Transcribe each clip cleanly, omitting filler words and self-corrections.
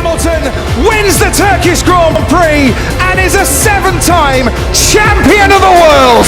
Hamilton wins the Turkish Grand Prix and is a 7-time champion of the world!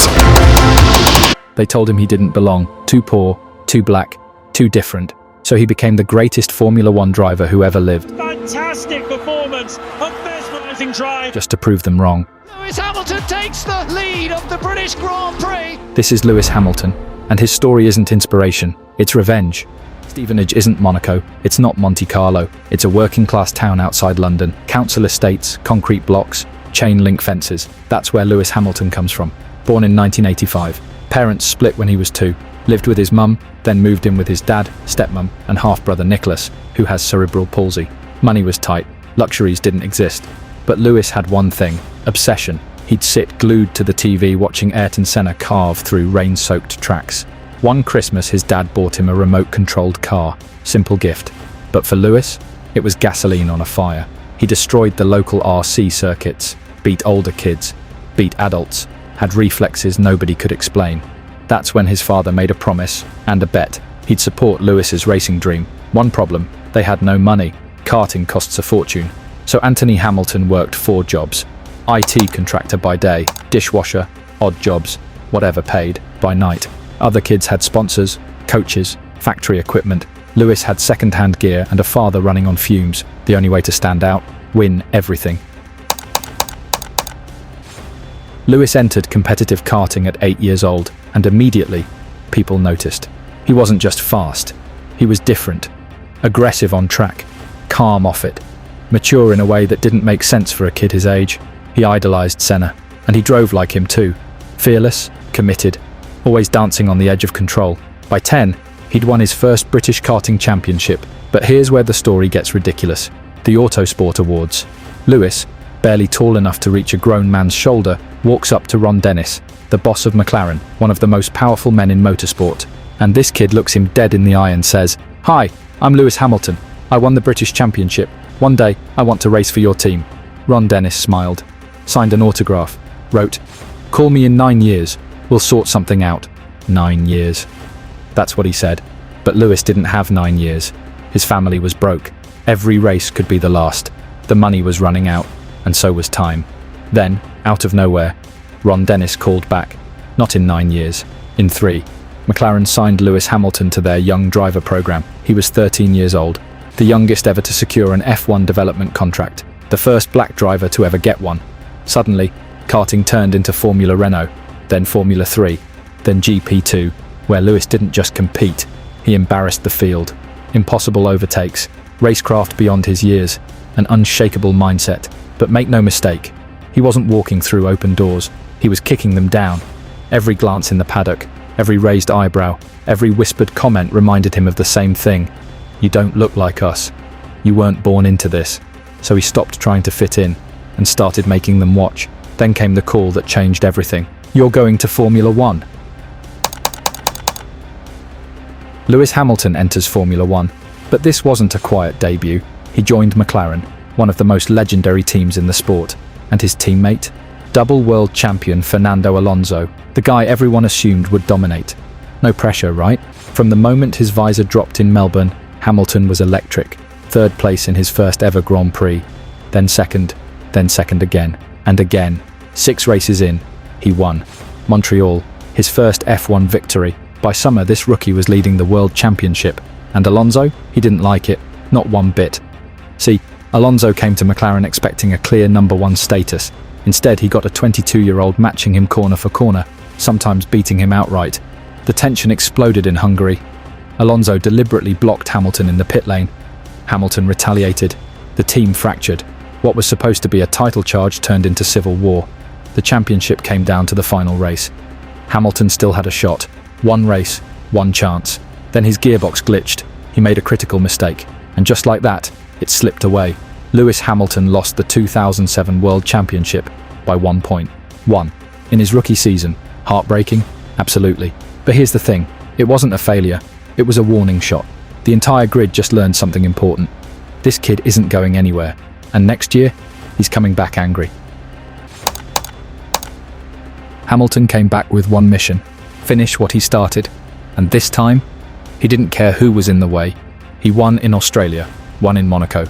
They told him he didn't belong, too poor, too black, too different. So he became the greatest Formula One driver who ever lived. Fantastic performance, a mesmerising drive. Just to prove them wrong. Lewis Hamilton takes the lead of the British Grand Prix. This is Lewis Hamilton, and his story isn't inspiration, it's revenge. Stevenage isn't Monaco, it's not Monte Carlo, it's a working-class town outside London. Council estates, concrete blocks, chain-link fences. That's where Lewis Hamilton comes from. Born in 1985. Parents split when he was 2. Lived with his mum, then moved in with his dad, stepmum, and half-brother Nicholas, who has cerebral palsy. Money was tight, luxuries didn't exist. But Lewis had one thing, obsession. He'd sit glued to the TV watching Ayrton Senna carve through rain-soaked tracks. One Christmas his dad bought him a remote-controlled car, simple gift. But for Lewis, it was gasoline on a fire. He destroyed the local RC circuits, beat older kids, beat adults, had reflexes nobody could explain. That's when his father made a promise and a bet. He'd support Lewis's racing dream. One problem, they had no money. Karting costs a fortune. So Anthony Hamilton worked 4 jobs. IT contractor by day, dishwasher, odd jobs, whatever paid, by night. Other kids had sponsors, coaches, factory equipment. Lewis had second-hand gear and a father running on fumes. The only way to stand out, win everything. Lewis entered competitive karting at 8 years old, and immediately, people noticed. He wasn't just fast, he was different. Aggressive on track, calm off it, mature in a way that didn't make sense for a kid his age. He idolized Senna, and he drove like him too. Fearless, committed, always dancing on the edge of control. By 10, he'd won his first British karting championship. But here's where the story gets ridiculous. The Autosport Awards. Lewis, barely tall enough to reach a grown man's shoulder, walks up to Ron Dennis, the boss of McLaren, one of the most powerful men in motorsport. And this kid looks him dead in the eye and says, "Hi, I'm Lewis Hamilton. I won the British Championship. One day, I want to race for your team." Ron Dennis smiled, signed an autograph, wrote, "Call me in 9 years. We'll sort something out." 9 years. That's what he said. But Lewis didn't have 9 years. His family was broke. Every race could be the last. The money was running out, and so was time. Then, out of nowhere, Ron Dennis called back. Not in 9 years, in 3. McLaren signed Lewis Hamilton to their young driver program. He was 13 years old, the youngest ever to secure an F1 development contract, the first black driver to ever get one. Suddenly, karting turned into Formula Renault, then Formula 3, then GP2, where Lewis didn't just compete, he embarrassed the field. Impossible overtakes, racecraft beyond his years, an unshakable mindset. But make no mistake, he wasn't walking through open doors, he was kicking them down. Every glance in the paddock, every raised eyebrow, every whispered comment reminded him of the same thing. You don't look like us. You weren't born into this. So he stopped trying to fit in and started making them watch. Then came the call that changed everything. You're going to Formula One. Lewis Hamilton enters Formula One, but this wasn't a quiet debut. He joined McLaren, one of the most legendary teams in the sport, and his teammate? Double world champion Fernando Alonso, the guy everyone assumed would dominate. No pressure, right? From the moment his visor dropped in Melbourne, Hamilton was electric. 3rd place in his first ever Grand Prix, then second again, and again. 6 races in, he won. Montreal, his first F1 victory. By summer, this rookie was leading the World Championship. And Alonso? He didn't like it, not one bit. See, Alonso came to McLaren expecting a clear #1 status. Instead, he got a 22-year-old matching him corner for corner, sometimes beating him outright. The tension exploded in Hungary. Alonso deliberately blocked Hamilton in the pit lane. Hamilton retaliated. The team fractured. What was supposed to be a title charge turned into civil war. The championship came down to the final race. Hamilton still had a shot. 1 race, 1 chance. Then his gearbox glitched. He made a critical mistake. And just like that, it slipped away. Lewis Hamilton lost the 2007 World Championship by 1 point. 1. In his rookie season. Heartbreaking? Absolutely. But here's the thing. It wasn't a failure. It was a warning shot. The entire grid just learned something important. This kid isn't going anywhere. And next year, he's coming back angry. Hamilton came back with one mission. Finish what he started. And this time, he didn't care who was in the way. He won in Australia, won in Monaco.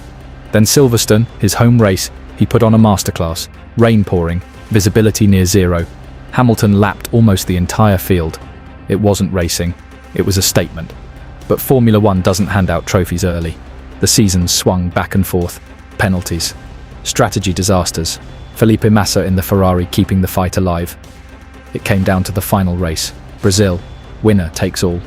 Then Silverstone, his home race, he put on a masterclass. Rain pouring, visibility near zero. Hamilton lapped almost the entire field. It wasn't racing, it was a statement. But Formula One doesn't hand out trophies early. The seasons swung back and forth. Penalties. Strategy disasters. Felipe Massa in the Ferrari keeping the fight alive. It came down to the final race. Brazil. Winner takes all.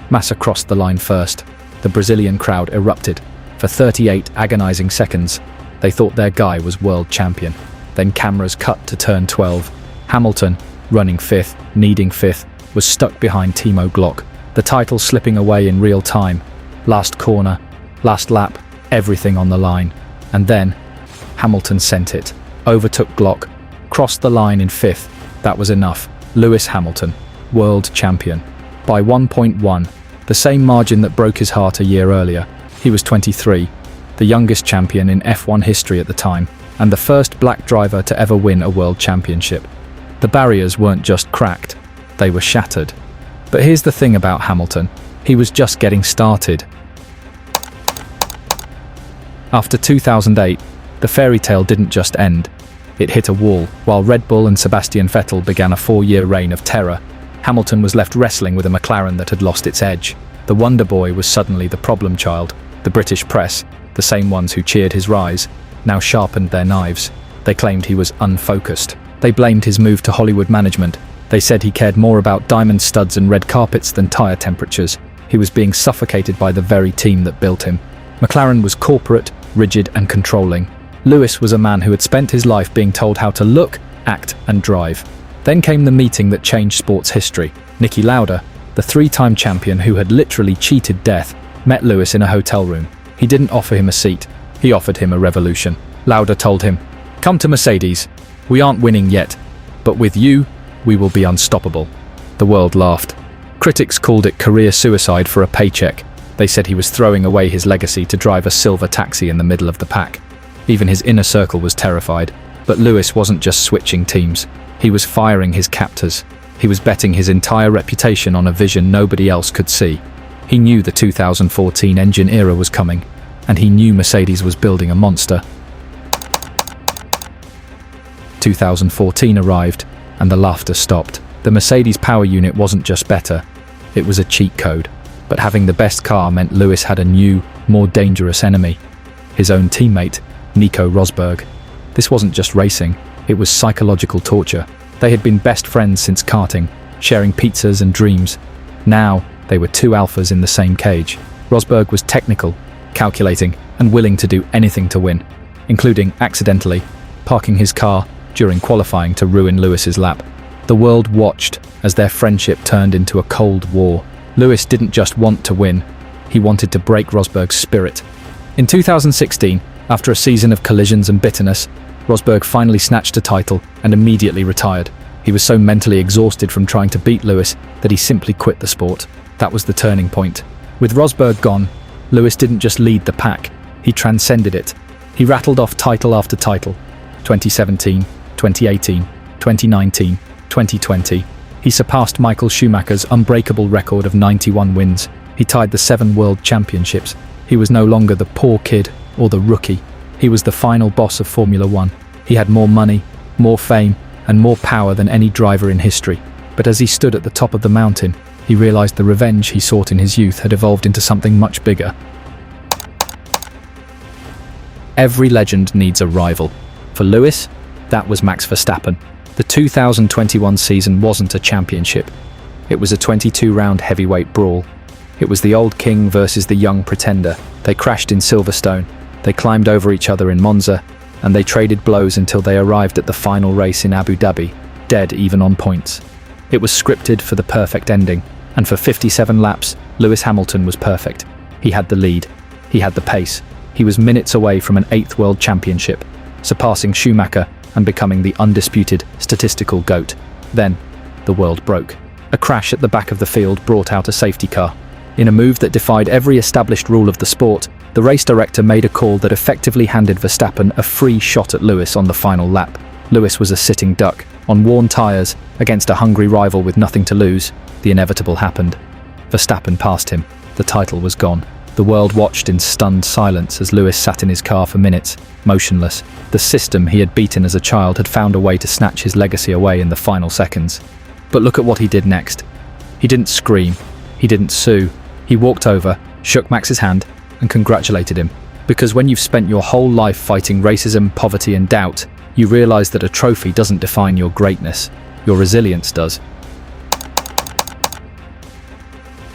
Massa crossed the line first. The Brazilian crowd erupted. For 38 agonizing seconds, they thought their guy was world champion. Then cameras cut to turn 12. Hamilton, running fifth, needing fifth, was stuck behind Timo Glock. The title slipping away in real time. Last corner, last lap, everything on the line. And then, Hamilton sent it. Overtook Glock, crossed the line in fifth. That was enough. Lewis Hamilton, world champion. By 1.1, the same margin that broke his heart a year earlier. He was 23, the youngest champion in F1 history at the time, and the first black driver to ever win a world championship. The barriers weren't just cracked, they were shattered. But here's the thing about Hamilton, he was just getting started. After 2008, the fairy tale didn't just end. It hit a wall. While Red Bull and Sebastian Vettel began a 4-year reign of terror, Hamilton was left wrestling with a McLaren that had lost its edge. The Wonder Boy was suddenly the problem child. The British press, the same ones who cheered his rise, now sharpened their knives. They claimed he was unfocused. They blamed his move to Hollywood management. They said he cared more about diamond studs and red carpets than tyre temperatures. He was being suffocated by the very team that built him. McLaren was corporate, rigid and controlling. Lewis was a man who had spent his life being told how to look, act and drive. Then came the meeting that changed sports history. Niki Lauda, the 3-time champion who had literally cheated death, met Lewis in a hotel room. He didn't offer him a seat. He offered him a revolution. Lauda told him, "Come to Mercedes. We aren't winning yet, but with you, we will be unstoppable." The world laughed. Critics called it career suicide for a paycheck. They said he was throwing away his legacy to drive a silver taxi in the middle of the pack. Even his inner circle was terrified. But Lewis wasn't just switching teams. He was firing his captors. He was betting his entire reputation on a vision nobody else could see. He knew the 2014 engine era was coming, and he knew Mercedes was building a monster. 2014 arrived, and the laughter stopped. The Mercedes power unit wasn't just better, it was a cheat code. But having the best car meant Lewis had a new, more dangerous enemy. His own teammate, Nico Rosberg. This wasn't just racing, it was psychological torture. They had been best friends since karting, sharing pizzas and dreams. Now, they were two alphas in the same cage. Rosberg was technical, calculating, and willing to do anything to win, including, accidentally, parking his car during qualifying to ruin Lewis's lap. The world watched as their friendship turned into a cold war. Lewis didn't just want to win, he wanted to break Rosberg's spirit. In 2016, after a season of collisions and bitterness, Rosberg finally snatched a title and immediately retired. He was so mentally exhausted from trying to beat Lewis that he simply quit the sport. That was the turning point. With Rosberg gone, Lewis didn't just lead the pack, he transcended it. He rattled off title after title. 2017, 2018, 2019, 2020. He surpassed Michael Schumacher's unbreakable record of 91 wins. He tied the 7 world championships. He was no longer the poor kid or the rookie. He was the final boss of Formula One. He had more money, more fame, and more power than any driver in history. But as he stood at the top of the mountain, he realized the revenge he sought in his youth had evolved into something much bigger. Every legend needs a rival. For Lewis, that was Max Verstappen. The 2021 season wasn't a championship. It was a 22-round heavyweight brawl. It was the old king versus the young pretender. They crashed in Silverstone. They climbed over each other in Monza, and they traded blows until they arrived at the final race in Abu Dhabi, dead even on points. It was scripted for the perfect ending, and for 57 laps, Lewis Hamilton was perfect. He had the lead. He had the pace. He was minutes away from an 8th world championship, surpassing Schumacher and becoming the undisputed statistical GOAT. Then, the world broke. A crash at the back of the field brought out a safety car. In a move that defied every established rule of the sport, the race director made a call that effectively handed Verstappen a free shot at Lewis on the final lap. Lewis was a sitting duck, on worn tyres, against a hungry rival with nothing to lose. The inevitable happened. Verstappen passed him. The title was gone. The world watched in stunned silence as Lewis sat in his car for minutes, motionless. The system he had beaten as a child had found a way to snatch his legacy away in the final seconds. But look at what he did next. He didn't scream. He didn't sue. He walked over, shook Max's hand, and congratulated him. Because when you've spent your whole life fighting racism, poverty, and doubt, you realize that a trophy doesn't define your greatness. Your resilience does.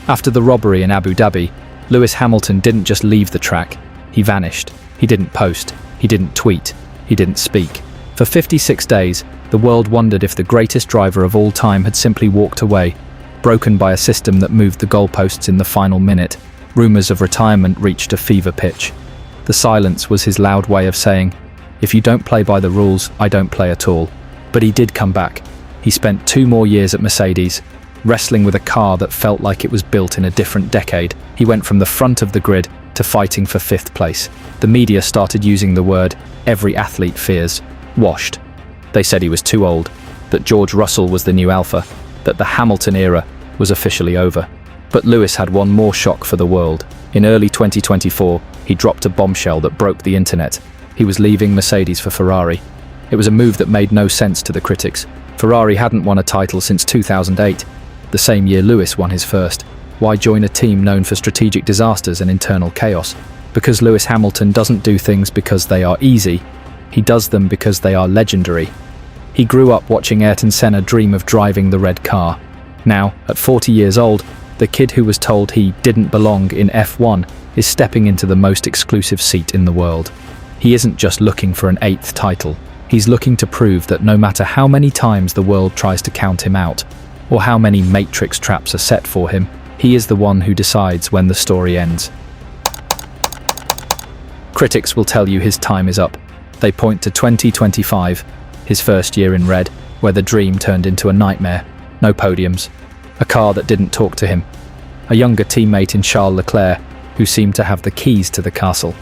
After the robbery in Abu Dhabi, Lewis Hamilton didn't just leave the track. He vanished. He didn't post. He didn't tweet. He didn't speak. For 56 days, the world wondered if the greatest driver of all time had simply walked away, broken by a system that moved the goalposts in the final minute. Rumors of retirement reached a fever pitch. The silence was his loud way of saying, "If you don't play by the rules, I don't play at all." But he did come back. He spent 2 more years at Mercedes, wrestling with a car that felt like it was built in a different decade. He went from the front of the grid to fighting for 5th place. The media started using the word every athlete fears, washed. They said he was too old, that George Russell was the new alpha, that the Hamilton era was officially over. But Lewis had one more shock for the world. In early 2024, he dropped a bombshell that broke the internet. He was leaving Mercedes for Ferrari. It was a move that made no sense to the critics. Ferrari hadn't won a title since 2008. The same year Lewis won his first. Why join a team known for strategic disasters and internal chaos? Because Lewis Hamilton doesn't do things because they are easy. He does them because they are legendary. He grew up watching Ayrton Senna dream of driving the red car. Now, at 40 years old, the kid who was told he didn't belong in F1 is stepping into the most exclusive seat in the world. He isn't just looking for an 8th title. He's looking to prove that no matter how many times the world tries to count him out, or how many matrix traps are set for him, he is the one who decides when the story ends. Critics will tell you his time is up. They point to 2025, his first year in red, where the dream turned into a nightmare. No podiums, a car that didn't talk to him, a younger teammate in Charles Leclerc who seemed to have the keys to the castle.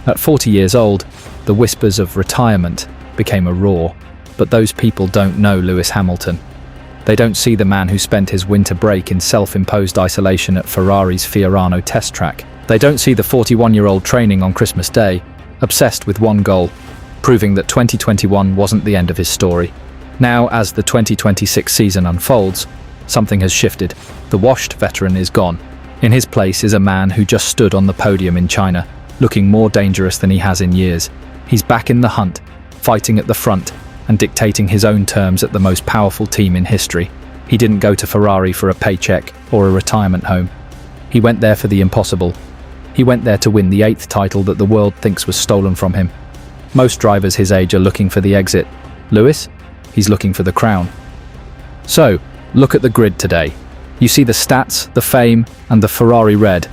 At 40 years old, the whispers of retirement became a roar. But those people don't know Lewis Hamilton. They don't see the man who spent his winter break in self-imposed isolation at Ferrari's Fiorano test track. They don't see the 41-year-old training on Christmas Day, obsessed with one goal, proving that 2021 wasn't the end of his story. Now, as the 2026 season unfolds, something has shifted. The washed veteran is gone. In his place is a man who just stood on the podium in China, looking more dangerous than he has in years. He's back in the hunt, fighting at the front, and dictating his own terms at the most powerful team in history. He didn't go to Ferrari for a paycheck or a retirement home. He went there for the impossible. He went there to win the 8th title that the world thinks was stolen from him. Most drivers his age are looking for the exit. Lewis? He's looking for the crown. So, look at the grid today. You see the stats, the fame, and the Ferrari red.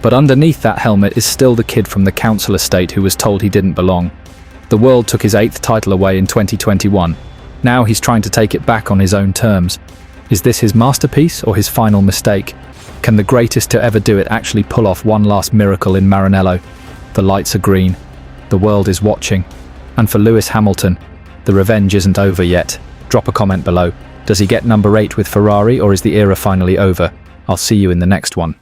But underneath that helmet is still the kid from the council estate who was told he didn't belong. The world took his 8th title away in 2021. Now he's trying to take it back on his own terms. Is this his masterpiece or his final mistake? Can the greatest to ever do it actually pull off one last miracle in Maranello? The lights are green. The world is watching. And for Lewis Hamilton, the revenge isn't over yet. Drop a comment below. Does he get number 8 with Ferrari, or is the era finally over? I'll see you in the next one.